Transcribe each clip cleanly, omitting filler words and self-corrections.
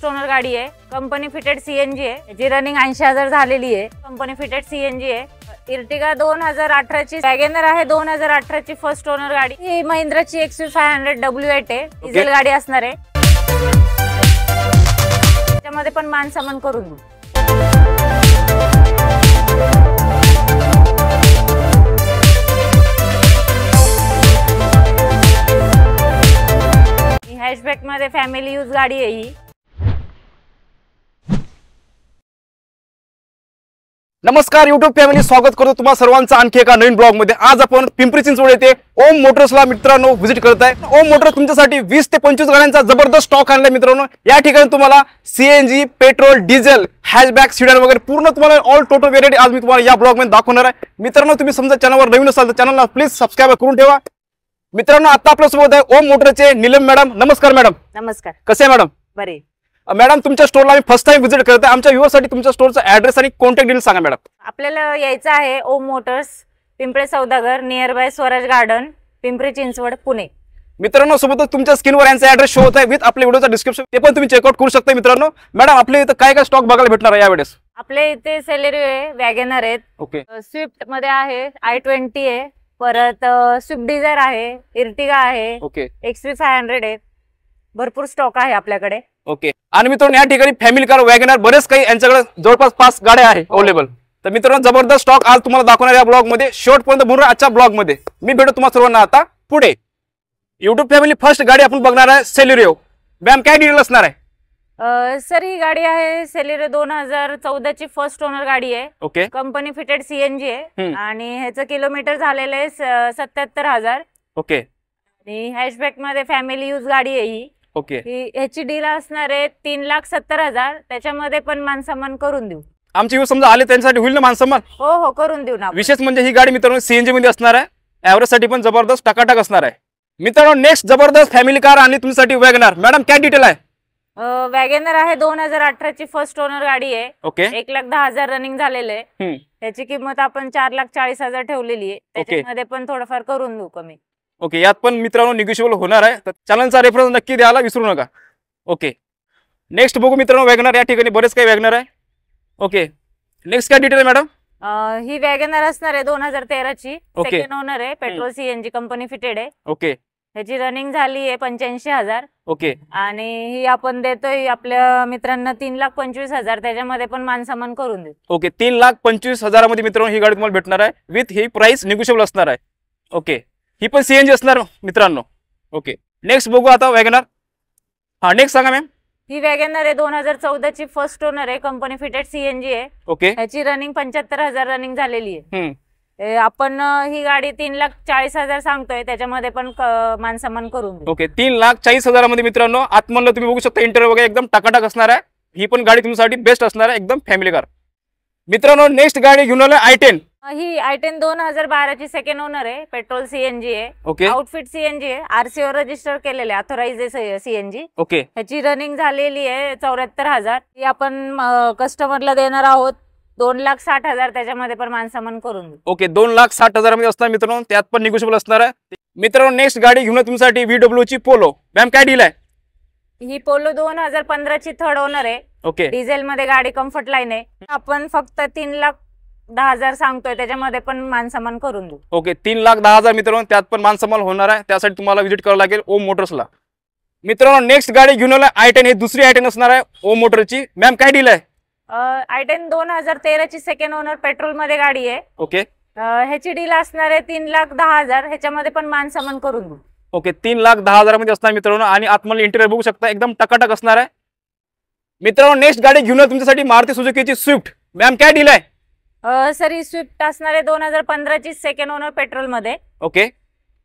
First owner गाडी आहे। Company fitted CNG आहे। याची रनिंग 80,000 झालेली आहे। कंपनी फिटेड सीएनजी आहे। इर्टिगा 2018 ची, वॅगनर आहे 2018 ची फर्स्ट ओनर गाडी। ही महिंद्राची XV500 W8 आहे, डिझेल गाडी असणार आहे। त्यामध्ये पण मान सन्मान करून देऊ। हॅशबॅक मध्ये फॅमिली यूज गाडी आहे ही। नमस्कार YouTube फॅमिली, स्वागत करतो तुम्हा सर्वांचं आणखी एका नवीन ब्लॉग मध्ये। आज आपण पिंपरी चिंचवड येथे ओम मोटर्सला मित्रांनो व्हिजिट करत आहे। ओम मोटर्स तुमच्यासाठी 20 ते 25 गाड्यांचा जबरदस्त स्टॉक आणलाय मित्रांनो। या ठिकाणी तुम्हाला सीएनजी, पेट्रोल, डिझेल, हॅशबॅक, सिडॅन वगैरे पूर्ण तुम्हाला ऑल टोटल व्हेरिएंट आज मी तुम्हाला या ब्लॉग मध्ये दाखवणार आहे। मित्रांनो तुम्ही समजा चॅनलवर नवीन असाल तर चॅनलला प्लीज सबस्क्राइब करून ठेवा। मित्रांनो आता आपल्या सोबत आहे ओम मोटरचे नीलम मॅडम। नमस्कार मॅडम। नमस्कार। कसे आहे मॅडम? बरे मॅडम, तुमच्या स्टोरला मी फर्स्ट टाइम व्हिजिट करत आहे। आमच्या व्ह्यूअर्ससाठी तुमच्या स्टोरचा ऍड्रेस आणि कॉन्टॅक्ट डिटेल्स सांगा मॅडम। आपल्याला यायचं आहे Om Motors, Pimple Saudagar, near by Swaraj Garden, Pimpri Chinchwad, Pune. मित्रांनो सोबतच तुमच्या स्क्रीनवर यांचा ऍड्रेस शो होत आहे विथ आपल्या व्हिडिओचा डिस्क्रिप्शन, ते पण तुम्ही चेकआउट करू शकता। मित्रांनो मॅडम आपल्या इथं काय काय स्टॉक बघायला भेटणार आहे यावेळेस? आपल्या इथे सेलेरियो आहे, वॅगनर आहेत, ओके, स्विफ्ट मध्ये आहे, i20 आहे, परत स्विफ्ट डिझायर आहे, इर्टिगा आहे, ओके, XV500 आहे। भरपूर स्टॉक आहे आपल्याकडे। ओके। आणि मित्रांनो या ठिकाणी फॅमिली कार, वॅगनर बरेच काही यांच्याकडे जवळपास 5 गाड्या आहे अवेलेबल। तर मित्रांनो जबरदस्त स्टॉक आज तुम्हाला दाखवणार या ब्लॉग मध्ये। शेवटपर्यंत बघून आजच्या ब्लॉग मध्ये। मी भेटू तुम्हाला सर्वांना आता पुढे। YouTube फॅमिली फर्स्ट गाडी आपण बघणार आहे सेलेरियो। मॅम काय डिटेल असणार आहे? सर ही गाडी आहे सेलेरियो 2014 ची फर्स्ट ओनर गाडी आहे। ओके, कंपनी फिटेड सीएनजी आहे आणि ह्याचं किलोमीटर झालेलं आहे 77,000। ओके। आणि हॅशबॅक मध्ये फॅमिली यूज गाडी आहे ही। ओके, ह्याची डील असणार आहे 3,70,000। त्याच्यामध्ये पण मानसन्मान करून देऊ। आमचे व्ह्यू समजा आले त्यांच्यासाठी होईल ना मानसन्मान? हो हो करून देऊ ना। विशेष म्हणजे ही गाडी मित्रांनो सीएनजी मध्ये असणार आहे। ऍव्हरेज साठी पण जबरदस्त टकाटक असणार आहे। मित्रांनो नेक्स्ट जबरदस्त फॅमिली कार आणि तुमच्यासाठी वॅगनर। मॅडम काय डिटेल आहे? वॅगनर आहे 2018 ची फर्स्ट ओनर गाडी आहे। ओके, 1,10,000 रनिंग झालेलं आहे। ह्याची किंमत आपण 4,40,000 ठेवलेली आहे। त्याच्यामध्ये पण थोडंफार करून देऊ कमी। ओके, यात पण मित्रांनो निगोशिएबल होणार आहे, तर चॅनलचा रेफरन्स नक्की द्यायला विसरू नका। ओके, नेक्स्ट बघू मित्रांनो वॅगनर। या ठिकाणी बरेच काही वॅगनर आहे। ओके, नेक्स्ट काय डिटेल मॅडम? ही वॅगनर असणार आहे 2013 ची, सेकंड ओनर आहे, पेट्रोल सीएनजी कंपनी फिटेड आहे। ओके, ह्याची रनिंग झाली आहे 85,000। ओके, आणि ही आपण देतोय आपल्या मित्रांना 3,25,000। त्याच्यामध्ये पण मानसन्मान करून देऊ। ओके, 3,25,000 मध्ये मित्रांनो ही गाडी तुम्हाला भेटणार आहे विथ ही प्राइस निगोशिएबल असणार आहे। ओके, ही पण सीएनजी असणार मित्रांनो। ओके, नेक्स्ट बघू आता वॅगनर। हा नेक्स्ट सांगा मॅम। ही वॅगनर आहे 2014 ची फर्स्ट ओनर आहे, कंपनी फिटेड सीएनजी आहे। ओके, ह्याची रनिंग 75,000 रनिंग झालेली आहे। आपण ही गाडी 3,40,000 सांगतोय, त्याच्यामध्ये पण मानसन्मान करून देऊ। ओके, 3,40,000 मध्ये मित्रांनो आतमधलं तुम्ही बघू शकता इंटेरियर वगैरे एकदम टकाटक असणार आहे। ही पण गाडी तुमच्यासाठी बेस्ट असणार आहे, एकदम फॅमिली कार। मित्रांनो नेक्स्ट गाडी घेऊन आलोय i10। ही i10 2012 ची सेकंड ओनर आहे, पेट्रोल सीएनजी आहे। ओके, आउटफिट सीएनजी आहे, आरसी वर रजिस्टर केलेले, ऑथराइज सीएनजी। ओके, ह्याची रनिंग झालेली आहे 74,000। ही आपण कस्टमरला देणार आहोत 2,60,000। त्याच्यामध्ये पण मानसन्मान करून देऊ। ओके, 2,60,000 मध्ये असणार मित्रांनो, त्यात पण निगोशिएबल असणार आहे। मित्रांनो नेक्स्ट गाडी घेऊन तुमच्यासाठी VW ची पोलो। मॅम काय डील आहे? ही पोलो 2015 ची थर्ड ओनर आहे। ओके, डिझेल मध्ये गाडी कम्फर्ट लाईन आहे। आपण फक्त 3,10,000 सांगतोय, त्याच्यामध्ये पण मानसन्मान करून देऊ। ओके, 3,10,000 मित्रांनो, त्यात पण मानसन्मान होणार आहे। त्यासाठी तुम्हाला व्हिजिट करावं लागेल ओम मोटर्सला। मित्रांनो नेक्स्ट गाडी घेऊन आलोय i10। ही दुसरी i10 असणार आहे ओम मोटरची। मॅम काय डील आहे? i10 2013 ची सेकंड ओनर, पेट्रोल मध्ये गाडी आहे। ओके, ह्याची डील असणार आहे 3,10,000। ह्याच्यामध्ये पण मानसन्मान करून देऊ। ओके, 3,10,000 मध्ये असणार मित्रांनो। आणि आतमध्ये इंटेरियर बघू शकता एकदम टकाटक असणार आहे। मित्रांनो नेक्स्ट गाडी घेऊन तुमच्यासाठी मारुती सुझुकीची स्विफ्ट। मॅम काय डील आहे? सर ही स्विफ्ट असणार आहे 2015 ची सेकंड ओनर, पेट्रोल मध्ये। ओके,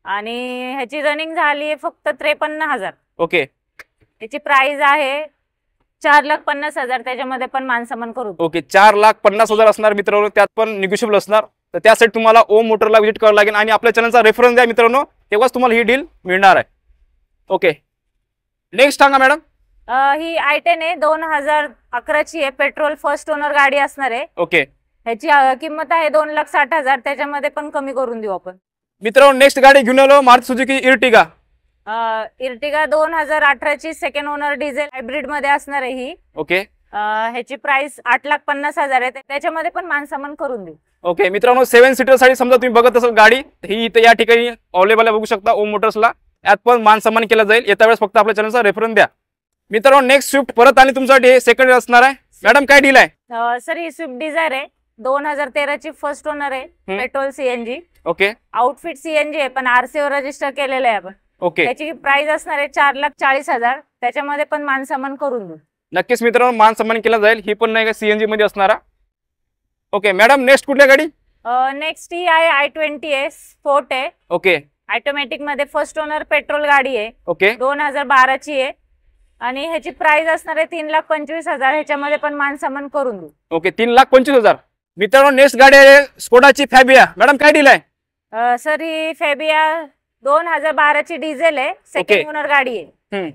आणि ह्याची रनिंग झाली आहे फक्त 53,000। ओके, ह्याची प्राइस आहे 4,50,000। त्याच्यामध्ये पण मानसन्मान करू। ओके, 4,50,000 असणार मित्रांनो, त्यात पण निगोशिएबल असणार। तर त्यासाठी तुम्हाला ओम मोटरला व्हिजिट करावं लागेल आणि आपल्या चॅनलचा रेफरन्स द्या मित्रांनो, तेव्हाच तुम्हाला ही डील मिळणार आहे। ओके, नेक्स्ट सांगा मॅडम। ही i10 आहे 2011 ची आहे, पेट्रोल फर्स्ट ओनर गाडी असणार आहे। ओके, ह्याची किंमत आहे 2,60,000। त्याच्यामध्ये पण कमी करून देऊ आपण। मित्रांनो नेक्स्ट गाडी घेऊन आलो मारुती सुझुकी इर्टिगा। इर्टिगा 2018ची सेकंड ओनर डिझेल हायब्रिड मध्ये असणार आहे ही. ओके ह्याची प्राइस 8,50,000 आहे. त्याच्यामध्ये पण मानसामान करून देऊ. ओके मित्रांनो, 7 सीटर साठी समजा तुम्ही बघत असाल गाडी, ही इथे या ठिकाणी अवेलेबल आहे, बघू शकता ओम मोटर्सला. यात पण मान सन्मान केला जाईल. येत्या वेळेस फक्त आपल्या चॅनलचा रेफरन्स द्या. मित्रांनो, नेक्स्ट स्विफ्ट परत आणि तुमच्यासाठी सेकंड असणार आहे. मॅडम काय डील आहे? सर ही स्विफ्ट डिझायर आहे. 2013ची फर्स्ट ओनर आहे. Petrol CNG. Okay outfit CNG आहे, पण आरसी वर रजिस्टर केलेलं आहे आपण. ओके त्याची प्राइस असणार आहे 4,40,000. त्याच्यामध्ये पण मानसामान करून देऊ. नक्कीच मित्रांनो, मान सन्मान केला जाईल. ही पण नाही का सीएनजी मध्ये असणारा. ओके मॅडम, नेक्स्ट कुठल्या गाडी? नेक्स्ट ही आहे i20 आहे. स्पोर्ट आहे. ओके ऑटोमॅटिक मध्ये फर्स्ट ओनर पेट्रोल गाडी आहे. ओके 2012ची आहे आणि ह्याची प्राइस असणार आहे 3,25,000. ह्याच्यामध्ये पण मानसामान करून देऊ. ओके 3,25,000. मित्रांनो, नेक्स्ट गाडी आहे स्कोडाची फॅबिया. मॅडम काय डील आहे? सर ही फॅबिया 2012ची डिझेल आहे. सेकंड ओनर गाडी आहे.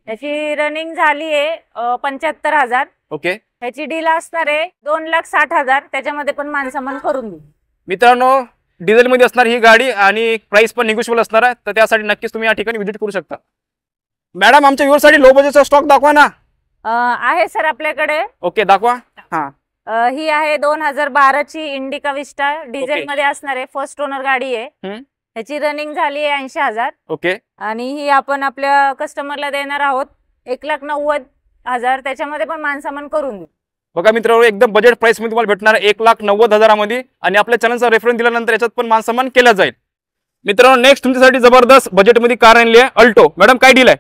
याची रनिंग झाली आहे 75,000. ओके ह्याची डील असणार आहे 2,60,000. त्याच्यामध्ये पण मानसामान करून देऊ. मित्रांनो, डिझेल मध्ये असणार ही गाडी आणि प्राइस पण निगोशिएबल असणार आहे. तर त्यासाठी नक्कीच तुम्ही या ठिकाणी व्हिजिट करू शकता. मॅडम, आमच्या व्ह्यूअरसाठी लो बजेटचा स्टॉक दाखवा ना. आहे सर आपल्याकडे. ओके दाखवा. हा ही आहे 2012ची इंडिका विस्टा. डिझेल मध्ये असणार आहे. फर्स्ट ओनर गाडी आहे. ह्याची रनिंग झाली आहे 80,000. ओके आणि ही आपण आपल्या कस्टमरला देणार आहोत 1,90,000. त्याच्यामध्ये पण मानसामान करून देऊ. बघा मित्रांनो, एकदम बजेट प्राइस मध्ये तुम्हाला भेटणार 1,90,000 मध्ये. आणि आपल्या चॅनलचा रेफरन्स दिल्यानंतर याच्यात पण मानसन्मान केला जाईल. मित्रांनो, नेक्स्ट तुमच्यासाठी जबरदस्त बजेट मध्ये कार आणली आहे अल्टो. मॅडम काय डील आहे?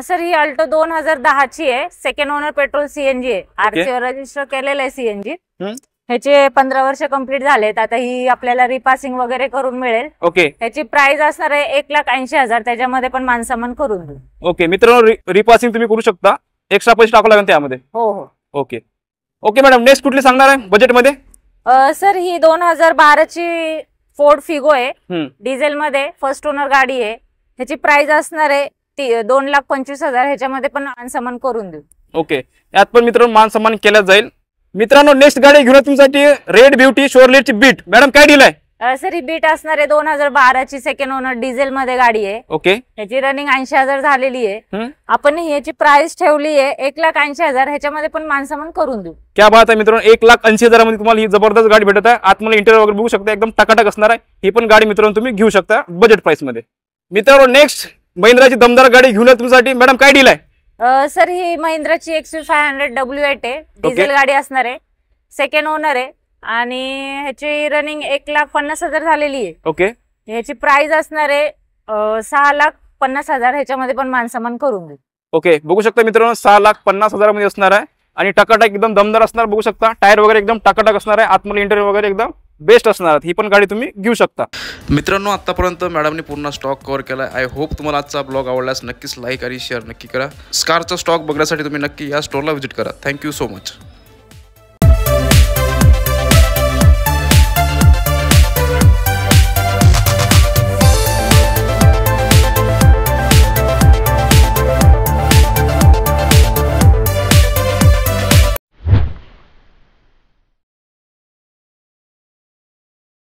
सर ही अल्टो 2010ची आहे. सेकंड ओनर पेट्रोल सीएनजी आहे. आरसी वर रजिस्टर केलेलं आहे सीएनजी. ह्याचे 15 वर्ष कंप्लीट झालेत. आता ही आपल्याला रिपासिंग वगैरे करून मिळेल. ओके ह्याची प्राइस असणार आहे 1,80,000. त्याच्यामध्ये पण मानसामान करून देऊ. ओके मित्रांनो, रिपासिंग तुम्ही करू शकता. एक्स्ट्रा पैसे टाकावे लागेल त्यामध्ये. हो हो ओके ओके मॅडम, नेक्स्ट कुठली सांगणार आहे बजेट मध्ये? सर ही 2012ची फोर्ड फिगो आहे. डिझेल मध्ये फर्स्ट ओनर गाडी आहे. ह्याची प्राइस असणार आहे 2,25,000. ह्याच्यामध्ये पण मानसन्मान करून देऊ. ओके, यात पण मित्रांनो मान सन्मान केला जाईल. मित्रांनो, नेक्स्ट गाडी घेऊन तुमच्यासाठी रेड ब्युटी शोरलेटची बीट. मॅडम काय डील आहे? सर ही बीट असणार आहे 2012ची सेकंड ओनर डिझेल मध्ये गाडी आहे. ओके ह्याची रनिंग 80,000 झालेली आहे. आपण ह्याची प्राइस ठेवली आहे 1,80,000. ह्याच्यामध्ये पण मानसन्मान करून देऊ. क्या बात आहे मित्रांनो, 1,80,000 मध्ये तुम्हाला ही जबरदस्त गाडी भेटत आहे. आतमध्ये इंटेरियर वगैरे बघू शकता, एकदम टकाटक असणार आहे. ही पण गाडी मित्रांनो तुम्ही घेऊ शकता बजेट प्राइस मध्ये. मित्रांनो, नेक्स्ट महिंद्राची दमदार गाडी घेऊन तुमच्यासाठी. मॅडम काय डील आहे? सर ही महिंद्राची XV500 W8 आहे. डिझेल गाडी असणार आहे. सेकंड ओनर आहे आणि ह्याची रनिंग 1,50,000 झालेली आहे. ओके ह्याची प्राइस असणार आहे 6,50,000. ह्याच्यामध्ये पण मानसन्मान करून देऊ. ओके, बघू शकता मित्रांनो 6,50,000 मध्ये असणार आहे आणि टकाटक एकदम दमदार असणार. बघू शकता टायर वगैरे एकदम टकाटक असणार आहे. आतमध्ये इंटेरियर वगैरे एकदम बेस्ट असणार आहे. ही पण गाडी तुम्ही घेऊ शकता. मित्रांनो, आतापर्यंत मॅडमने पूर्ण स्टॉक कव्हर केला. आय होप तुम्हाला आजचा ब्लॉग आवडल्यास नक्कीच लाईक आणि शेअर नक्की करा. स्कारचा स्टॉक बघण्यासाठी तुम्ही नक्की या स्टोरला व्हिजिट करा. Thank you so much.